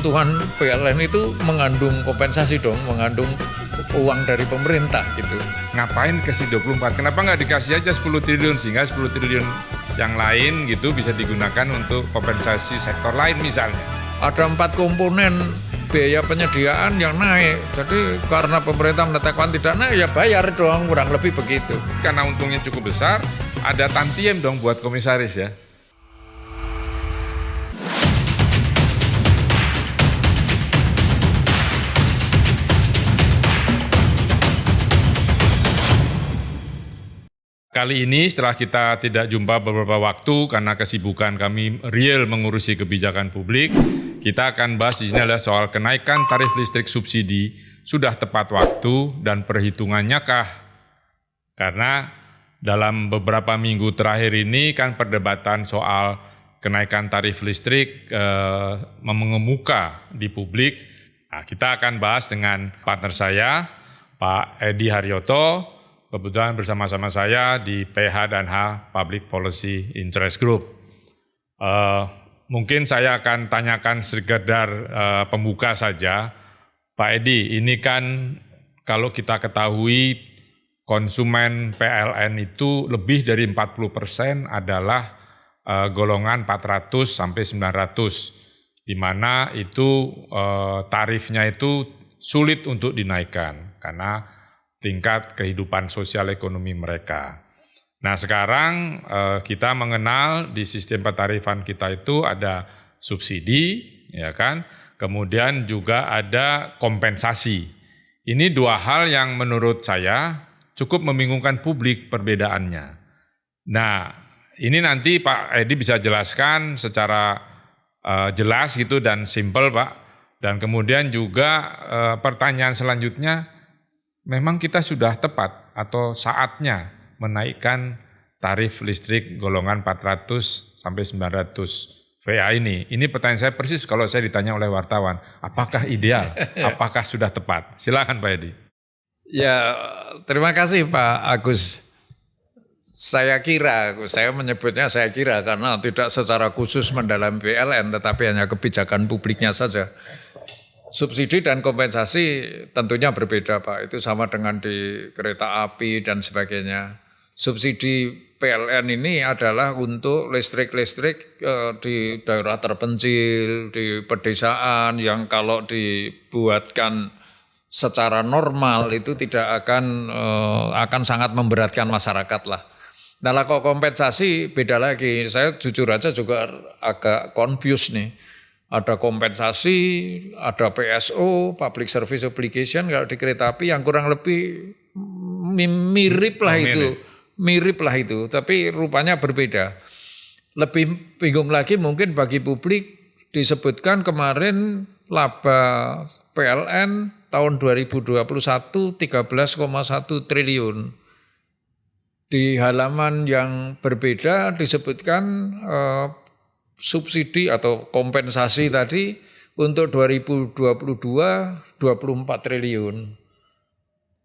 keuntungan PLN itu mengandung kompensasi dong, mengandung uang dari pemerintah gitu. Ngapain kasih 24? Kenapa nggak dikasih aja 10 triliun sehingga 10 triliun yang lain gitu bisa digunakan untuk kompensasi sektor lain misalnya. Ada 4 komponen biaya penyediaan yang naik. Jadi karena pemerintah menetapkan tidak naik ya bayar dong, kurang lebih begitu. Karena untungnya cukup besar, ada tantiem dong buat komisaris ya. Kali ini setelah kita tidak jumpa beberapa waktu karena kesibukan kami real mengurusi kebijakan publik, kita akan bahas di sini adalah soal kenaikan tarif listrik subsidi sudah tepat waktu dan perhitungannya kah? Karena dalam beberapa minggu terakhir ini kan perdebatan soal kenaikan tarif listrik mengemuka di publik. Nah, kita akan bahas dengan partner saya, Pak Edi Haryoto, kebetulan bersama-sama saya di PH dan H Public Policy Interest Group. Mungkin saya akan tanyakan sekedar pembuka saja. Pak Edi, ini kan kalau kita ketahui konsumen PLN itu lebih dari 40% adalah golongan 400 sampai 900, di mana itu tarifnya itu sulit untuk dinaikkan karena tingkat kehidupan sosial ekonomi mereka. Nah sekarang kita mengenal di sistem petarifan kita itu ada subsidi, ya kan? Kemudian juga ada kompensasi. Ini dua hal yang menurut saya cukup membingungkan publik perbedaannya. Nah ini nanti Pak Edi bisa jelaskan secara jelas gitu dan simpel Pak. Dan kemudian juga pertanyaan selanjutnya, memang kita sudah tepat atau saatnya menaikkan tarif listrik golongan 400 sampai 900 VA ini? Ini pertanyaan saya persis kalau saya ditanya oleh wartawan, apakah ideal, apakah sudah tepat? Silakan Pak Edi. Ya, terima kasih Pak Agus. Saya menyebutnya saya kira karena tidak secara khusus mendalami PLN tetapi hanya kebijakan publiknya saja. Subsidi dan kompensasi tentunya berbeda Pak, itu sama dengan di kereta api dan sebagainya. Subsidi PLN ini adalah untuk listrik-listrik di daerah terpencil, di pedesaan yang kalau dibuatkan secara normal itu tidak akan sangat memberatkan masyarakat lah. Nah kalau kompensasi beda lagi, saya jujur aja juga agak confused nih. Ada kompensasi, ada PSO, Public Service Obligation kalau di kereta api yang kurang lebih mirip lah itu, tapi rupanya berbeda. Lebih bingung lagi mungkin bagi publik disebutkan kemarin laba PLN tahun 2021 13,1 triliun. Di halaman yang berbeda disebutkan subsidi atau kompensasi tadi untuk 2022 24 triliun.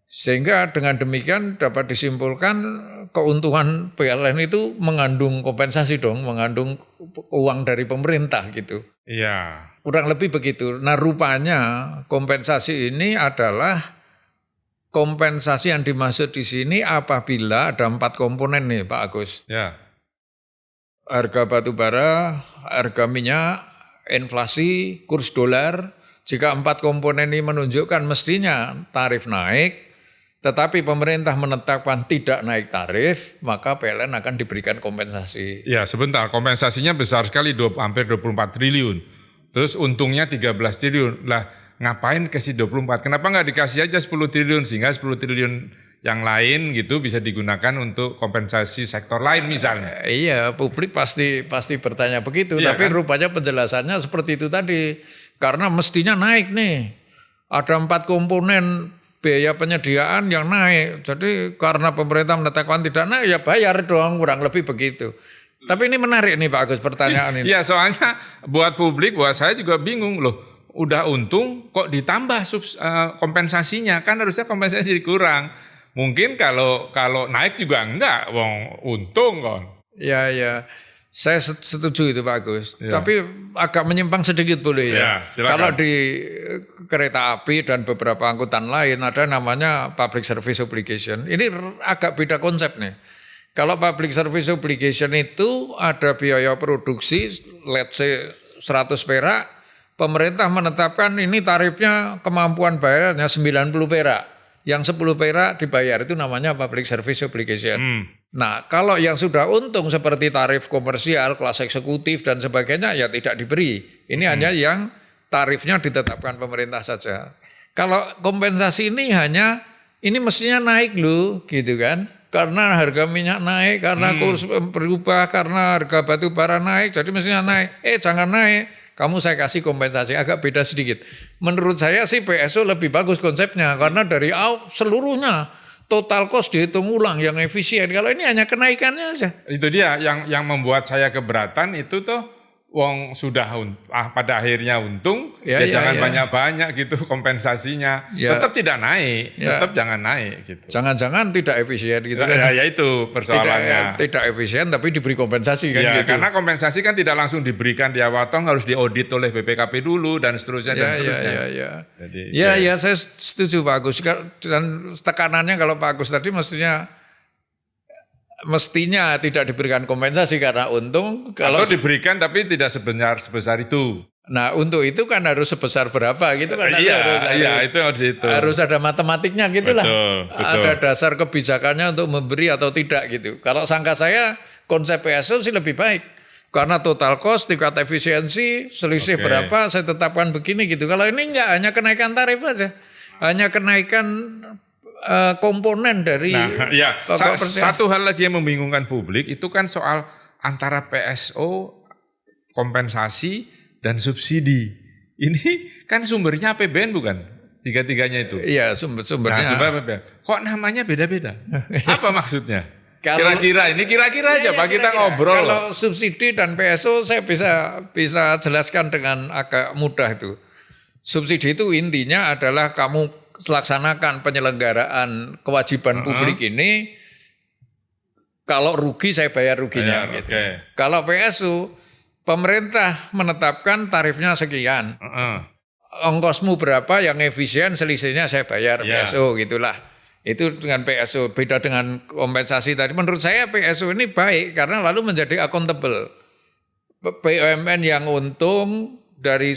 Sehingga dengan demikian dapat disimpulkan keuntungan PLN itu mengandung kompensasi dong, mengandung uang dari pemerintah gitu. Iya. Kurang lebih begitu. Nah rupanya kompensasi ini adalah kompensasi yang dimaksud di sini apabila ada 4 komponen nih Pak Agus. Ya. Harga batu bara, harga minyak, inflasi, kurs dolar. Jika 4 komponen ini menunjukkan mestinya tarif naik, tetapi pemerintah menetapkan tidak naik tarif, maka PLN akan diberikan kompensasi. Ya sebentar, kompensasinya besar sekali, hampir 24 triliun. Terus untungnya 13 triliun. Lah ngapain kasih 24? Kenapa nggak dikasih aja 10 triliun sehingga 10 triliun yang lain gitu bisa digunakan untuk kompensasi sektor lain misalnya. Iya, publik pasti bertanya begitu, iya, tapi kan? rupanya penjelasannya seperti itu tadi. Karena mestinya naik nih. Ada 4 komponen biaya penyediaan yang naik. Jadi karena pemerintah menetapkan tidak naik ya bayar dong, kurang lebih begitu. Tapi ini menarik nih Pak Agus pertanyaan ini. Iya, soalnya buat publik, buat saya juga bingung loh. Udah untung kok ditambah kompensasinya, kan harusnya kompensasi jadi kurang. Mungkin kalau naik juga enggak, wong untung kan. Ya. Saya setuju itu Pak Agus. Tapi agak menyimpang sedikit boleh ya. Silakan. Kalau di kereta api dan beberapa angkutan lain ada namanya public service obligation. Ini agak beda konsep nih. Kalau public service obligation itu ada biaya produksi, let's say 100 perak, pemerintah menetapkan ini tarifnya kemampuan bayarnya 90 perak. Yang 10 perak dibayar itu namanya public service obligation. Nah, kalau yang sudah untung seperti tarif komersial, kelas eksekutif dan sebagainya ya tidak diberi. Ini hanya yang tarifnya ditetapkan pemerintah saja. Kalau kompensasi ini hanya ini mestinya naik loh gitu kan. Karena harga minyak naik, karena kurs berubah, karena harga batu bara naik, jadi mestinya naik. Jangan naik. Kamu saya kasih kompensasi, agak beda sedikit. Menurut saya sih PSO lebih bagus konsepnya karena dari seluruhnya total cost dihitung ulang yang efisien. Kalau ini hanya kenaikannya aja. Itu dia yang membuat saya keberatan itu tuh wong sudah pada akhirnya untung jangan banyak-banyak gitu kompensasinya. Tetap tidak naik, tetap jangan naik gitu. Jangan-jangan tidak efisien gitu kan. Ya itu persoalannya. Tidak efisien tapi diberi kompensasi kan gitu. Karena kompensasi kan tidak langsung diberikan di awal tahun, harus diaudit oleh BPKP dulu dan seterusnya dan seterusnya. Jadi, saya setuju Pak Agus. Dan tekanannya kalau Pak Agus tadi mestinya tidak diberikan kompensasi karena untung. Kalau diberikan tapi tidak sebesar itu. Nah untuk itu kan harus sebesar berapa gitu kan. Harus ada matematiknya gitulah. Betul. Ada dasar kebijakannya untuk memberi atau tidak gitu. Kalau sangka saya konsep PSO sih lebih baik. Karena total cost, tingkat efisiensi, selisih berapa saya tetapkan begini gitu. Kalau ini enggak, hanya kenaikan tarif aja. Hanya kenaikan komponen dari satu hal lagi yang membingungkan publik itu kan soal antara PSO, kompensasi dan subsidi. Ini kan sumbernya APBN bukan? Tiga-tiganya itu. Iya, sumbernya. APBN. Kok namanya beda-beda? Apa maksudnya? Kira-kira aja Pak, kita ngobrol. Kalau subsidi dan PSO saya bisa jelaskan dengan agak mudah itu. Subsidi itu intinya adalah kamu laksanakan penyelenggaraan kewajiban publik ini, kalau rugi saya bayar ruginya. Gitu. Kalau PSU, pemerintah menetapkan tarifnya sekian, ongkosmu berapa yang efisien selisihnya saya bayar PSU gitulah. Itu dengan PSU, beda dengan kompensasi tadi. Menurut saya PSU ini baik karena lalu menjadi accountable. BUMN yang untung dari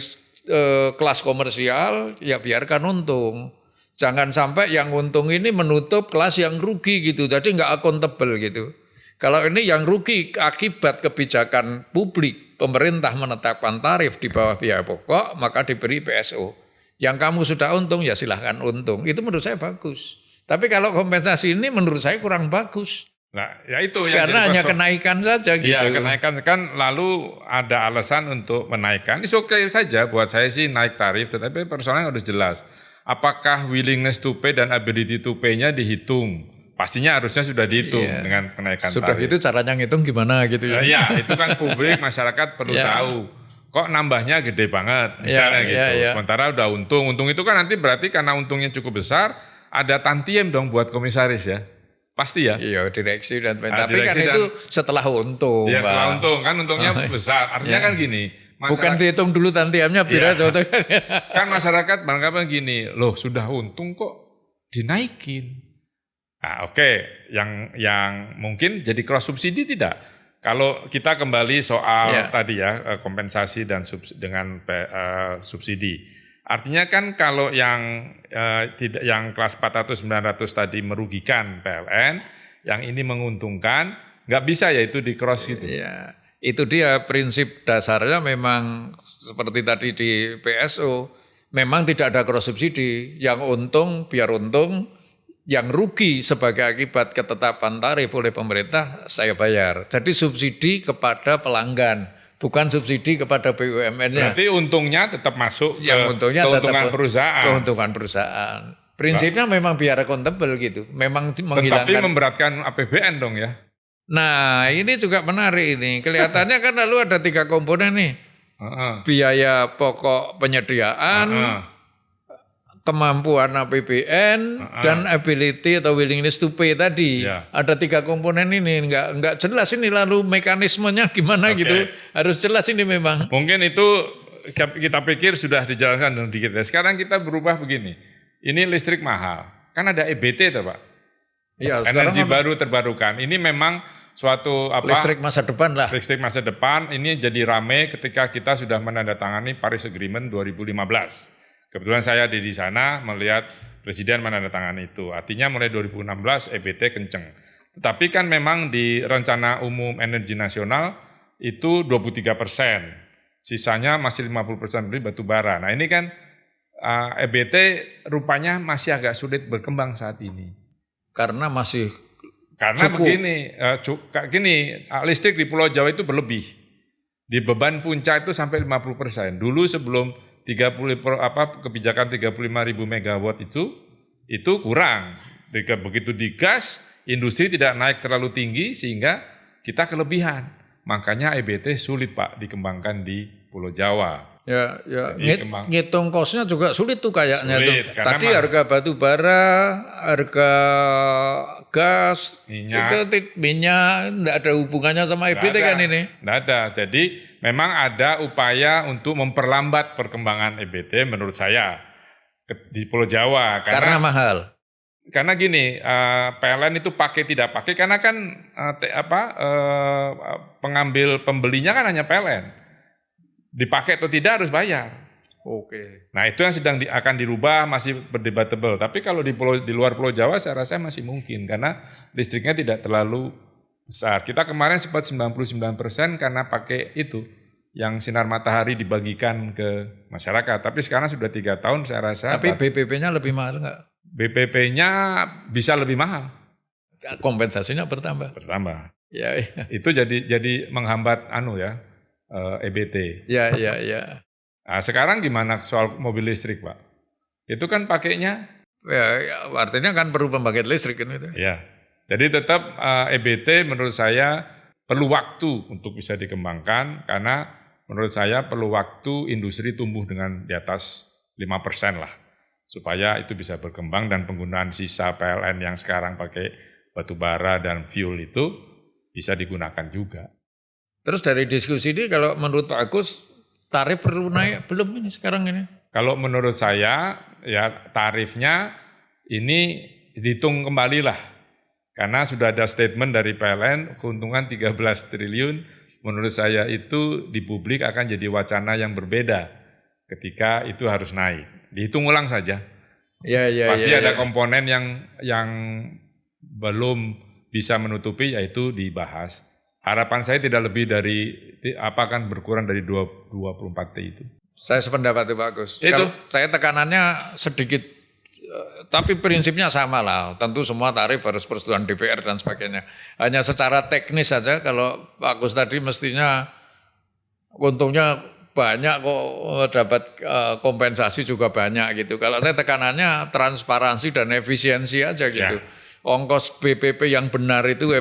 kelas komersial ya biarkan untung. Jangan sampai yang untung ini menutup kelas yang rugi gitu. Jadi nggak accountable gitu. Kalau ini yang rugi akibat kebijakan publik, pemerintah menetapkan tarif di bawah biaya pokok, maka diberi PSO. Yang kamu sudah untung ya silahkan untung. Itu menurut saya bagus. Tapi kalau kompensasi ini menurut saya kurang bagus. Nah, ya itu yang karena hanya kenaikan saja gitu. Iya, kenaikan kan lalu ada alasan untuk menaikkan. It's okay saja buat saya sih naik tarif, tetapi persoalannya harus jelas. Apakah willingness to pay dan ability to pay-nya dihitung? Pastinya harusnya sudah dihitung dengan kenaikan sudah tarif. Sudah itu caranya ngitung gimana gitu ya. Iya, itu kan publik, masyarakat perlu tahu. Kok nambahnya gede banget, misalnya gitu. Sementara udah untung itu kan nanti berarti karena untungnya cukup besar, ada tantiem dong buat komisaris ya. Pasti ya. Iya, direksi dan tapi kan itu setelah untung. Iya, setelah untung kan untungnya besar. Artinya kan gini. Bukan dihitung dulu tantiemnya Kan masyarakat barangkali gini, loh sudah untung kok dinaikin. Nah, yang mungkin jadi cross subsidi tidak. Kalau kita kembali soal tadi ya kompensasi dan dengan subsidi. Artinya kan kalau yang tidak yang kelas 400 900 tadi merugikan PLN, yang ini menguntungkan, nggak bisa ya itu di cross gitu. Iya. Itu dia prinsip dasarnya memang seperti tadi di PSO, memang tidak ada cross subsidi. Yang untung biar untung, yang rugi sebagai akibat ketetapan tarif oleh pemerintah saya bayar. Jadi subsidi kepada pelanggan, bukan subsidi kepada BUMN-nya. Berarti untungnya tetap masuk keuntungan perusahaan. Keuntungan perusahaan. Prinsipnya memang biar accountable gitu. Memang menghilangkan. Tetapi memberatkan APBN dong ya. Nah ini juga menarik ini. Kelihatannya kan lalu ada 3 komponen nih. Biaya pokok penyediaan, kemampuan APBN dan ability atau willingness to pay tadi. Ya. Ada 3 komponen ini, nggak jelas ini lalu mekanismenya gimana gitu. Harus jelas ini memang. Mungkin itu kita pikir sudah dijalankan dengan dikit. Sekarang kita berubah begini. Ini listrik mahal. Kan ada EBT tuh Pak. Iya, Energi baru terbarukan. Ini memang suatu listrik masa depan lah. Listrik masa depan ini jadi rame ketika kita sudah menandatangani Paris Agreement 2015. Kebetulan saya di sana melihat Presiden menandatangani itu. Artinya mulai 2016 EBT kenceng. Tetapi kan memang di Rencana Umum Energi Nasional itu 23%. Sisanya masih 50% dari batu bara. Nah ini kan EBT rupanya masih agak sulit berkembang saat ini. Karena masih cukup. Begini, listrik di Pulau Jawa itu berlebih. Di beban puncak itu sampai 50%. Dulu sebelum kebijakan 35.000 megawatt itu kurang. Begitu digas, industri tidak naik terlalu tinggi sehingga kita kelebihan. Makanya EBT sulit Pak dikembangkan di Pulau Jawa. Ya, ngitung kosnya juga sulit tuh kayaknya sulit, tuh. Tadi harga batu bara, harga gas, minyak enggak ada hubungannya sama EBT kan ini? Enggak ada. Jadi memang ada upaya untuk memperlambat perkembangan EBT menurut saya di Pulau Jawa karena mahal. Karena gini, PLN itu pakai tidak pakai karena kan pengambil pembelinya kan hanya PLN. Dipakai atau tidak harus bayar. Oke. Nah itu yang sedang akan dirubah, masih berdebatable. Tapi kalau di luar Pulau Jawa saya rasa masih mungkin karena listriknya tidak terlalu besar. Kita kemarin sempat 99% karena pakai itu yang sinar matahari dibagikan ke masyarakat. Tapi sekarang sudah 3 tahun saya rasa. Tapi BPP-nya lebih mahal nggak? BPP-nya bisa lebih mahal. Kompensasinya bertambah. Bertambah. Ya. Itu jadi menghambat EBT. Ya. Nah, sekarang gimana soal mobil listrik, Pak? Itu kan pakainya? Ya, artinya kan perlu pembangkit listrik kan itu. Ya. Jadi tetap EBT menurut saya perlu waktu untuk bisa dikembangkan karena menurut saya perlu waktu industri tumbuh dengan di atas 5% lah. Supaya itu bisa berkembang dan penggunaan sisa PLN yang sekarang pakai batu bara dan fuel itu bisa digunakan juga. Terus dari diskusi ini kalau menurut Pak Agus tarif perlu naik belum ini sekarang ini? Kalau menurut saya ya tarifnya ini dihitung kembali lah. Karena sudah ada statement dari PLN keuntungan 13 triliun menurut saya itu di publik akan jadi wacana yang berbeda ketika itu harus naik. Dihitung ulang saja. Pasti ada komponen yang belum bisa menutupi yaitu dibahas. Harapan saya tidak lebih dari kan berkurang dari 24T itu. Saya sependapat Pak Agus. Kalau saya tekanannya sedikit, tapi prinsipnya sama lah. Tentu semua tarif harus persetujuan DPR dan sebagainya. Hanya secara teknis saja kalau Pak Agus tadi mestinya untungnya banyak kok dapat kompensasi juga banyak gitu. Kalau saya tekanannya transparansi dan efisiensi aja gitu. Ya. Ongkos BPP yang benar itu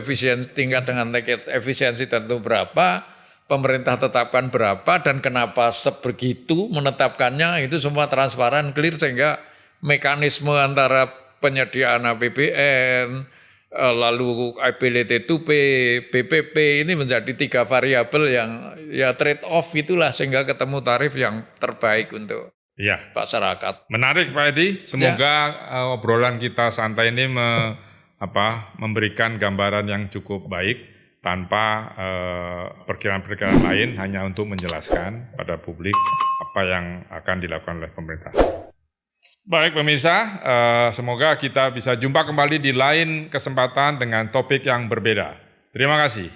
tingkat dengan efisiensi tentu berapa, pemerintah tetapkan berapa dan kenapa sebegitu menetapkannya itu semua transparan, clear sehingga mekanisme antara penyediaan APBN, lalu ability to pay, BPP ini menjadi 3 variabel yang ya trade off itulah sehingga ketemu tarif yang terbaik untuk masyarakat. Menarik Pak Edi, semoga obrolan kita santai ini memberikan gambaran yang cukup baik tanpa perkiraan-perkiraan lain, hanya untuk menjelaskan pada publik apa yang akan dilakukan oleh pemerintah. Baik pemirsa, semoga kita bisa jumpa kembali di lain kesempatan dengan topik yang berbeda. Terima kasih.